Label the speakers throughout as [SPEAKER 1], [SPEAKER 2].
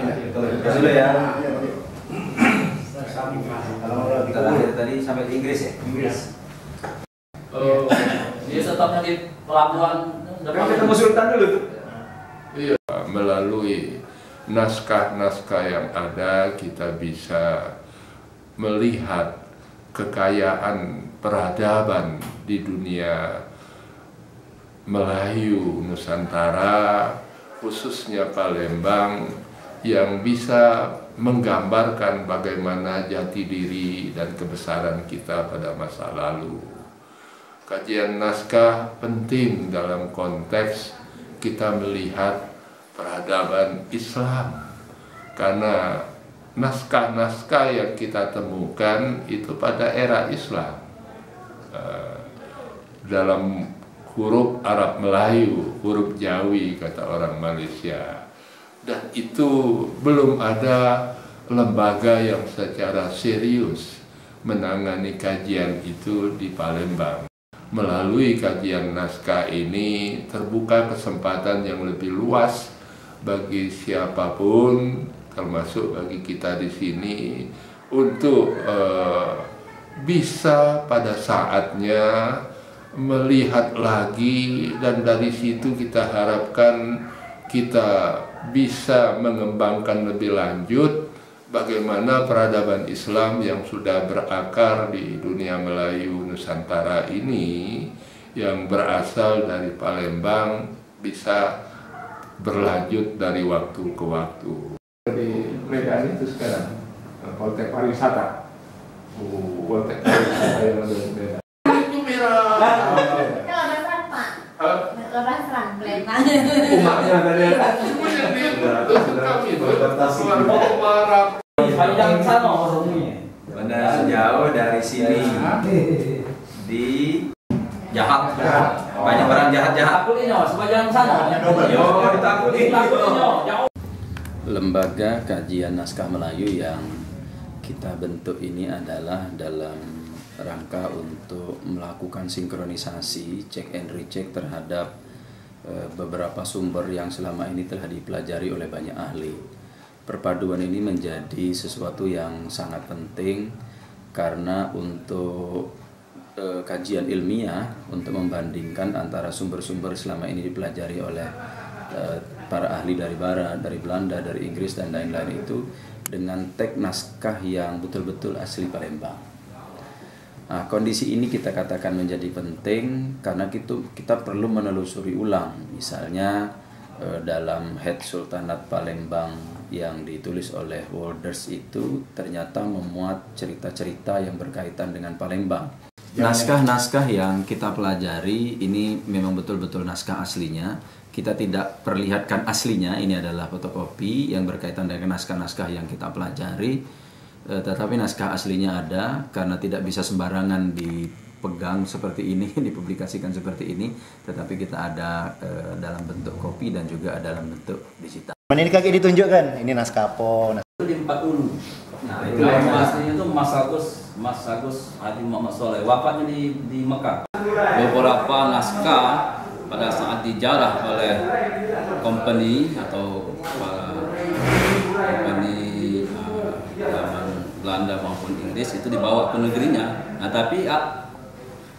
[SPEAKER 1] Dulu ya. Terakhir tadi sampai di Inggris ya? Inggris.
[SPEAKER 2] Dia tetapnya di pelabuhan.
[SPEAKER 1] Kan ketemu Sultan dulu tuh.
[SPEAKER 3] Iya, melalui naskah-naskah yang ada kita bisa melihat kekayaan peradaban di dunia Melayu Nusantara, khususnya Palembang, yang bisa menggambarkan bagaimana jati diri dan kebesaran kita pada masa lalu. Kajian naskah penting dalam konteks kita melihat peradaban Islam, karena naskah-naskah yang kita temukan itu pada era Islam dalam huruf Arab Melayu, huruf Jawi kata orang Malaysia, dan itu belum ada lembaga yang secara serius menangani kajian itu di Palembang. Melalui kajian naskah ini terbuka kesempatan yang lebih luas bagi siapapun, termasuk bagi kita di sini, untuk bisa pada saatnya melihat lagi, dan dari situ kita harapkan kita bisa mengembangkan lebih lanjut bagaimana peradaban Islam yang sudah berakar di dunia Melayu Nusantara ini, yang berasal dari Palembang, bisa berlanjut dari waktu ke waktu. Di Medan itu sekarang Poltek Pariwisata, Poltek Pariwisata yang ada di Medan. Itu merah.
[SPEAKER 4] Orang serang Palembang.
[SPEAKER 1] Umatnya tadi.
[SPEAKER 2] Panjang sana orangnya.
[SPEAKER 1] Benar jauh dari sini. Di jahat. Banyak orang jahat-jahat.
[SPEAKER 2] Takulinya, sepanjang sana.
[SPEAKER 1] Yo, ditakuti.
[SPEAKER 5] Lembaga kajian naskah Melayu yang kita bentuk ini adalah dalam rangka untuk melakukan sinkronisasi, check and recheck terhadap beberapa sumber yang selama ini telah dipelajari oleh banyak ahli. Perpaduan ini menjadi sesuatu yang sangat penting karena untuk kajian ilmiah, untuk membandingkan antara sumber-sumber selama ini dipelajari oleh para ahli dari Barat, dari Belanda, dari Inggris dan lain-lain itu dengan teks naskah yang betul-betul asli Palembang. Nah, kondisi ini kita katakan menjadi penting karena kita perlu menelusuri ulang. Misalnya dalam Head Sultanat Palembang yang ditulis oleh Wolders itu ternyata memuat cerita-cerita yang berkaitan dengan Palembang. Naskah-naskah yang kita pelajari ini memang betul-betul naskah aslinya. Kita tidak perlihatkan aslinya, ini adalah fotokopi yang berkaitan dengan naskah-naskah yang kita pelajari. Tetapi naskah aslinya ada, karena tidak bisa sembarangan dipegang seperti ini, dipublikasikan seperti ini, tetapi kita ada dalam bentuk kopi dan juga dalam bentuk digital.
[SPEAKER 6] Ini kaki ditunjukkan, ini naskah apa?
[SPEAKER 2] Itu di 40. Nah, itu aslinya itu Mas Agus Haji Muhammad Soleh, wafatnya di Mekah. Beberapa naskah pada saat dijarah oleh company atau company Belanda maupun Inggris itu dibawa ke negerinya. Nah, tapi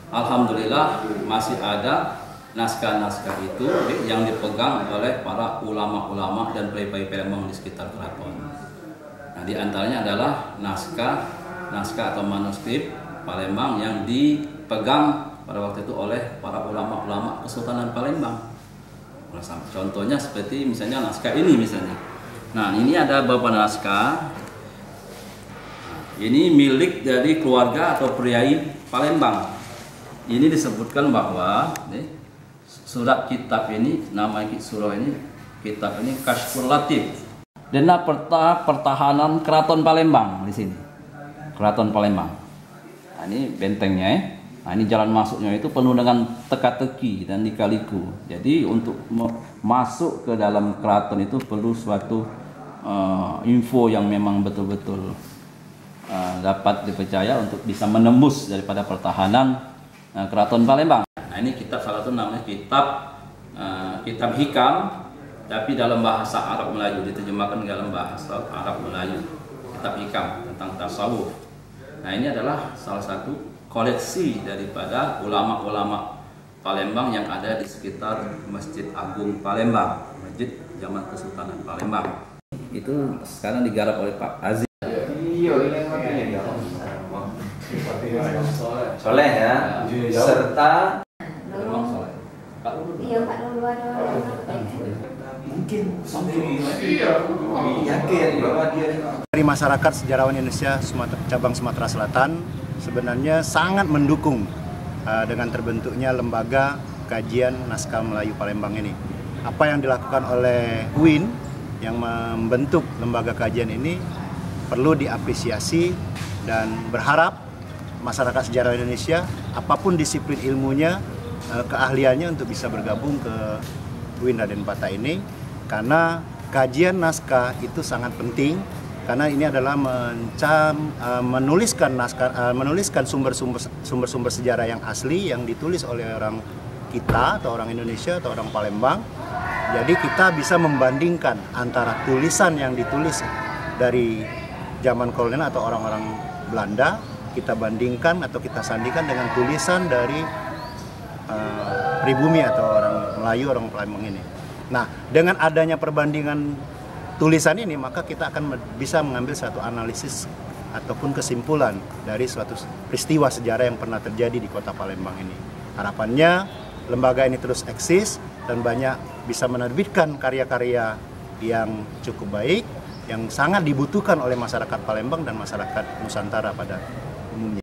[SPEAKER 2] alhamdulillah masih ada naskah-naskah itu yang dipegang oleh para ulama-ulama dan pelayan Palembang di sekitar keraton. Nah, di antaranya adalah naskah atau manuskrip Palembang yang dipegang pada waktu itu oleh para ulama-ulama Kesultanan Palembang. Contohnya seperti misalnya naskah ini misalnya. Nah, ini ada beberapa naskah. Ini milik dari keluarga atau priai Palembang. Ini disebutkan bahwa surat kitab ini, nama surah ini, kitab ini Kashfur Latif. Dena pertahanan Keraton Palembang di sini. Keraton Palembang. Nah, ini bentengnya ya. Nah, ini jalan masuknya itu penuh dengan teka-teki dan lika-liku. Jadi untuk masuk ke dalam keraton itu perlu suatu info yang memang betul-betul dapat dipercaya untuk bisa menembus daripada pertahanan Keraton Palembang. Nah, ini kitab salah satu namanya kitab Hikam tapi dalam bahasa Arab Melayu, diterjemahkan dalam bahasa Arab Melayu, kitab hikam tentang tasawuf. Nah, ini adalah salah satu koleksi daripada ulama-ulama Palembang yang ada di sekitar Masjid Agung Palembang, masjid zaman Kesultanan Palembang. Itu sekarang digarap oleh Pak Aziz.
[SPEAKER 1] Soleh ya, serta
[SPEAKER 4] Iya, Pak Lulu ada
[SPEAKER 1] mungkin yakin bahwa dia
[SPEAKER 6] Dari masyarakat sejarawan Indonesia cabang Sumatera Selatan sebenarnya sangat mendukung dengan terbentuknya lembaga kajian naskah Melayu Palembang ini. Apa yang dilakukan oleh UIN yang membentuk lembaga kajian ini perlu diapresiasi dan berharap masyarakat sejarawan Indonesia apapun disiplin ilmunya, keahliannya untuk bisa bergabung ke UIN Raden Patah ini, karena kajian naskah itu sangat penting, karena ini adalah menuliskan sumber-sumber sejarah yang asli yang ditulis oleh orang kita atau orang Indonesia atau orang Palembang. Jadi kita bisa membandingkan antara tulisan yang ditulis dari zaman kolonial atau orang-orang Belanda, kita bandingkan atau kita sandingkan dengan tulisan dari pribumi atau orang Melayu, orang Palembang ini. Nah, dengan adanya perbandingan tulisan ini, maka kita akan bisa mengambil satu analisis ataupun kesimpulan dari suatu peristiwa sejarah yang pernah terjadi di kota Palembang ini. Harapannya lembaga ini terus eksis dan banyak bisa menerbitkan karya-karya yang cukup baik, yang sangat dibutuhkan oleh masyarakat Palembang dan masyarakat Nusantara pada umumnya.